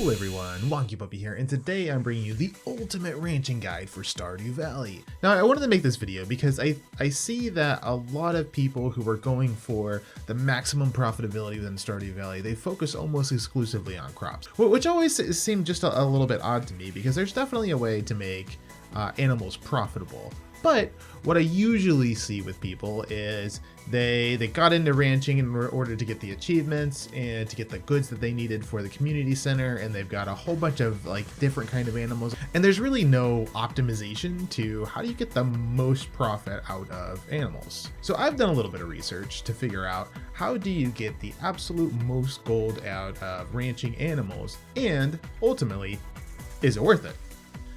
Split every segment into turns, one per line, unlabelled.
Hello everyone, Wonky Puppy here, and today I'm bringing you the ultimate ranching guide for Stardew Valley. Now I wanted to make this video because I see that a lot of people who are going for the maximum profitability within Stardew Valley, they focus almost exclusively on crops, which always seemed just a little bit odd to me because there's definitely a way to make animals profitable. But what I usually see with people is they got into ranching in order to get the achievements and to get the goods that they needed for the community center, and they've got a whole bunch of like different kind of animals, and there's really no optimization to how do you get the most profit out of animals. So I've done a little bit of research to figure out how do you get the absolute most gold out of ranching animals, and ultimately, is it worth it?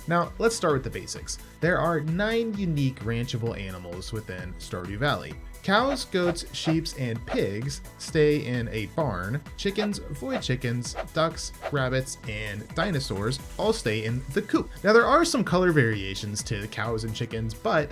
Now, let's start with the basics. There are 9 unique ranchable animals within Stardew Valley. Cows, goats, sheep, and pigs stay in a barn. Chickens, void chickens, ducks, rabbits, and dinosaurs all stay in the coop. Now, there are some color variations to the cows and chickens, but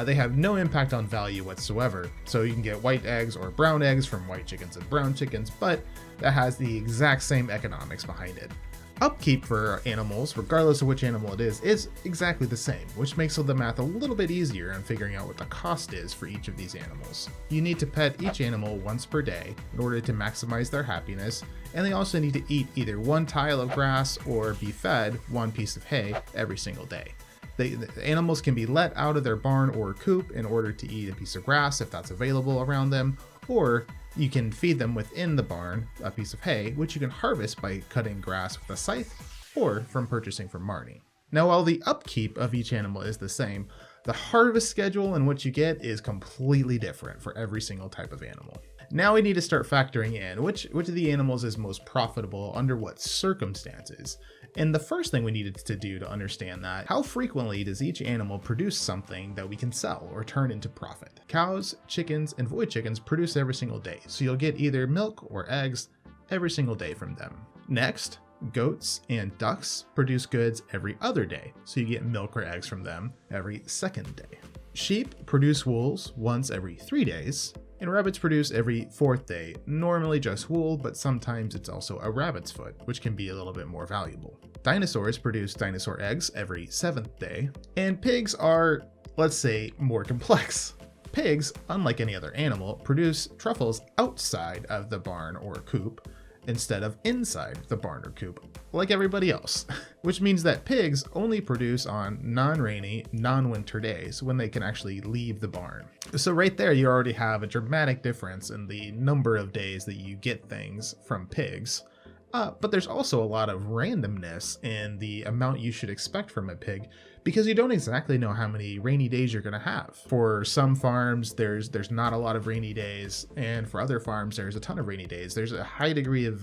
they have no impact on value whatsoever. So you can get white eggs or brown eggs from white chickens and brown chickens, but that has the exact same economics behind it. Upkeep for animals, regardless of which animal it is exactly the same, which makes the math a little bit easier on figuring out what the cost is for each of these animals. You need to pet each animal once per day in order to maximize their happiness, and they also need to eat either one tile of grass or be fed one piece of hay every single day. The animals can be let out of their barn or coop in order to eat a piece of grass if that's available around them, or you can feed them within the barn a piece of hay, which you can harvest by cutting grass with a scythe or from purchasing from Marnie. Now, while the upkeep of each animal is the same, the harvest schedule and what you get is completely different for every single type of animal. Now we need to start factoring in which of the animals is most profitable under what circumstances. And the first thing we needed to do to understand that, how frequently does each animal produce something that we can sell or turn into profit? Cows, chickens, and void chickens produce every single day, so you'll get either milk or eggs every single day from them. Next, goats and ducks produce goods every other day, so you get milk or eggs from them every second day. Sheep produce wool once every 3 days, and rabbits produce every 4th day, normally just wool, but sometimes it's also a rabbit's foot, which can be a little bit more valuable. Dinosaurs produce dinosaur eggs every 7th day, and pigs are, let's say, more complex. Pigs, unlike any other animal, produce truffles outside of the barn or coop instead of inside the barn or coop, like everybody else, which means that pigs only produce on non-rainy, non-winter days when they can actually leave the barn. So right there, you already have a dramatic difference in the number of days that you get things from pigs. But there's also a lot of randomness in the amount you should expect from a pig because you don't exactly know how many rainy days you're going to have. For some farms, there's not a lot of rainy days, and for other farms, there's a ton of rainy days. There's a high degree of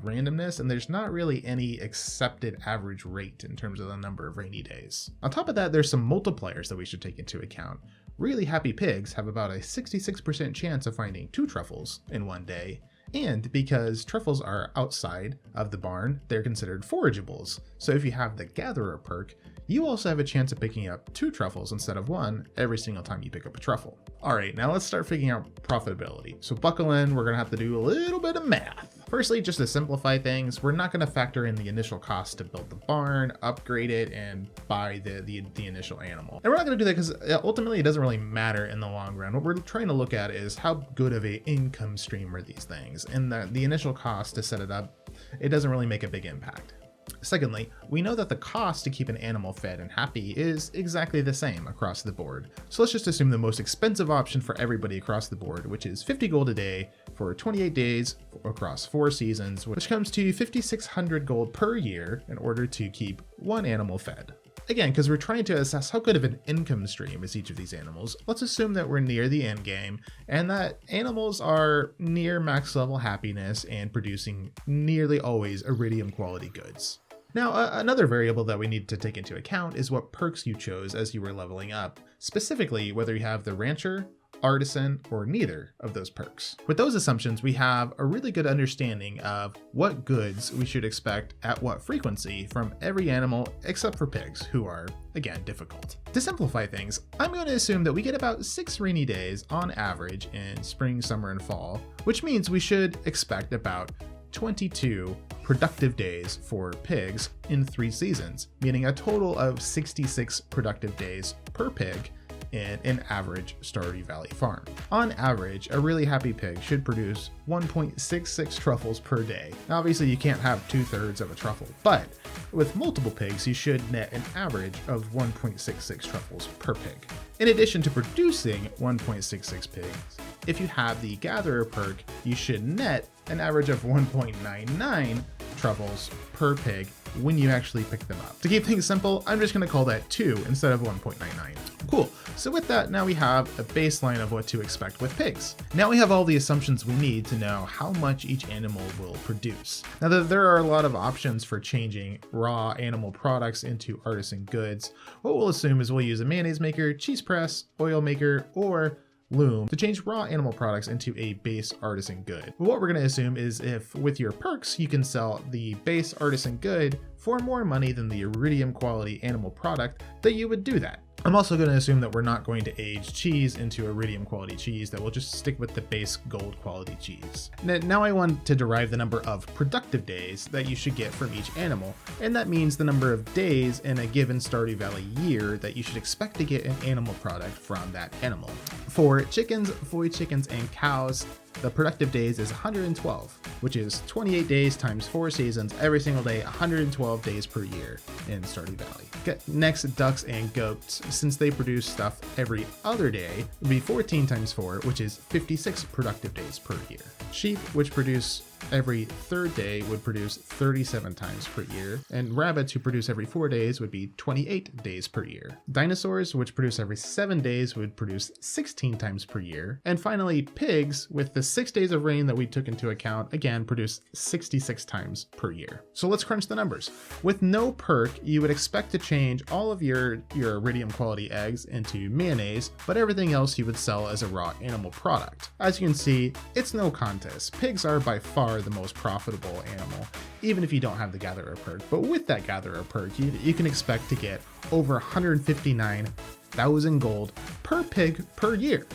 randomness, and there's not really any accepted average rate in terms of the number of rainy days. On top of that, there's some multipliers that we should take into account. Really happy pigs have about a 66% chance of finding 2 truffles in one day. And because truffles are outside of the barn, they're considered forageables. So if you have the Gatherer perk, you also have a chance of picking up 2 truffles instead of 1 every single time you pick up a truffle. All right, now let's start figuring out profitability. So buckle in, we're gonna have to do a little bit of math. Firstly, just to simplify things, we're not gonna factor in the initial cost to build the barn, upgrade it, and buy the initial animal. And we're not gonna do that because ultimately it doesn't really matter in the long run. What we're trying to look at is how good of an income stream are these things. And the initial cost to set it up, it doesn't really make a big impact. Secondly, we know that the cost to keep an animal fed and happy is exactly the same across the board. So let's just assume the most expensive option for everybody across the board, which is 50 gold a day for 28 days across 4 seasons, which comes to 5,600 gold per year in order to keep 1 animal fed. Again, because we're trying to assess how good of an income stream is each of these animals, let's assume that we're near the end game and that animals are near max level happiness and producing nearly always iridium quality goods. Now, another variable that we need to take into account is what perks you chose as you were leveling up, specifically whether you have the Rancher, Artisan, or neither of those perks. With those assumptions, we have a really good understanding of what goods we should expect at what frequency from every animal except for pigs, who are, again, difficult. To simplify things, I'm going to assume that we get about 6 rainy days on average in spring, summer, and fall, which means we should expect about 22 productive days for pigs in 3 seasons, meaning a total of 66 productive days per pig in an average Stardew Valley farm. On average, a really happy pig should produce 1.66 truffles per day. Now, obviously you can't have 2/3 of a truffle, but with multiple pigs, you should net an average of 1.66 truffles per pig. In addition to producing 1.66 pigs, if you have the Gatherer perk, you should net an average of 1.99 truffles per pig when you actually pick them up. To keep things simple, I'm just going to call that 2 instead of 1.99. Cool. So with that, now we have a baseline of what to expect with pigs. Now we have all the assumptions we need to know how much each animal will produce. Now there are a lot of options for changing raw animal products into artisan goods. What we'll assume is we'll use a mayonnaise maker, cheese press, oil maker, or loom to change raw animal products into a base artisan good. But what we're going to assume is if with your perks you can sell the base artisan good for more money than the iridium quality animal product, that you would do that. I'm also going to assume that we're not going to age cheese into iridium quality cheese, that we'll just stick with the base gold quality cheese. Now I want to derive the number of productive days that you should get from each animal, and that means the number of days in a given Stardew Valley year that you should expect to get an animal product from that animal. For chickens, foy chickens, and cows, the productive days is 112, which is 28 days times 4 seasons, every single day, 112 days per year in Stardew Valley. Next, ducks and goats, since they produce stuff every other day, would be 14 times 4, which is 56 productive days per year. Sheep, which produce every 3rd day, would produce 37 times per year, and rabbits, who produce every 4 days, would be 28 days per year. Dinosaurs, which produce every 7 days, would produce 16 times per year. And finally, pigs, with the 6 days of rain that we took into account, again produce 66 times per year. So let's crunch the numbers. With no perk, you would expect to change all of your iridium quality eggs into mayonnaise, but everything else you would sell as a raw animal product. As you can see, it's no contest. Pigs are by far the most profitable animal, even if you don't have the Gatherer perk. But with that Gatherer perk, you can expect to get over 159,000 gold per pig per year.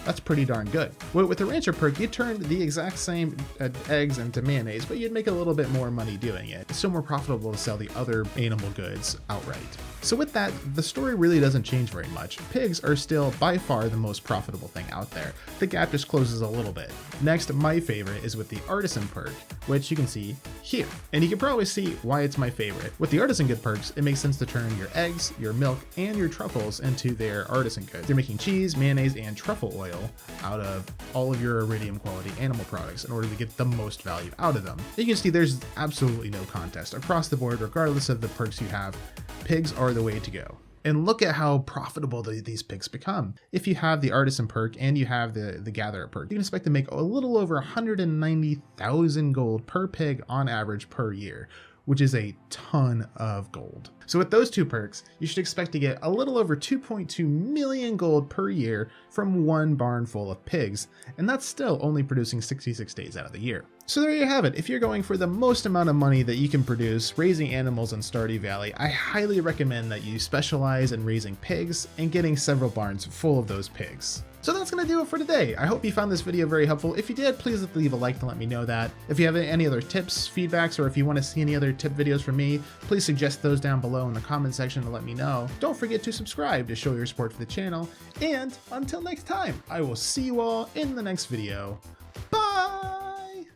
That's pretty darn good. With the Rancher perk, you turn the exact same eggs into mayonnaise, but you'd make a little bit more money doing it. It's still more profitable to sell the other animal goods outright. So with that, the story really doesn't change very much. Pigs are still by far the most profitable thing out there. The gap just closes a little bit. Next, my favorite is with the Artisan perk, which you can see here. And you can probably see why it's my favorite. With the Artisan good perks, it makes sense to turn your eggs, your milk, and your truffles into their artisan goods. They're making cheese, mayonnaise, and truffle oil out of all of your iridium quality animal products in order to get the most value out of them. You can see there's absolutely no contest. Across the board, regardless of the perks you have, pigs are the way to go. And look at how profitable these pigs become. If you have the Artisan perk and you have the Gatherer perk, you can expect to make a little over 190,000 gold per pig on average per year, which is a ton of gold. So with those 2 perks, you should expect to get a little over 2.2 million gold per year from 1 barn full of pigs, and that's still only producing 66 days out of the year. So there you have it. If you're going for the most amount of money that you can produce raising animals in Stardew Valley, I highly recommend that you specialize in raising pigs and getting several barns full of those pigs. So that's going to do it for today. I hope you found this video very helpful. If you did, please leave a like to let me know that. If you have any other tips, feedbacks, or if you want to see any other tip videos from me, please suggest those down below in the comment section to let me know. Don't forget to subscribe to show your support for the channel. And until next time, I will see you all in the next video.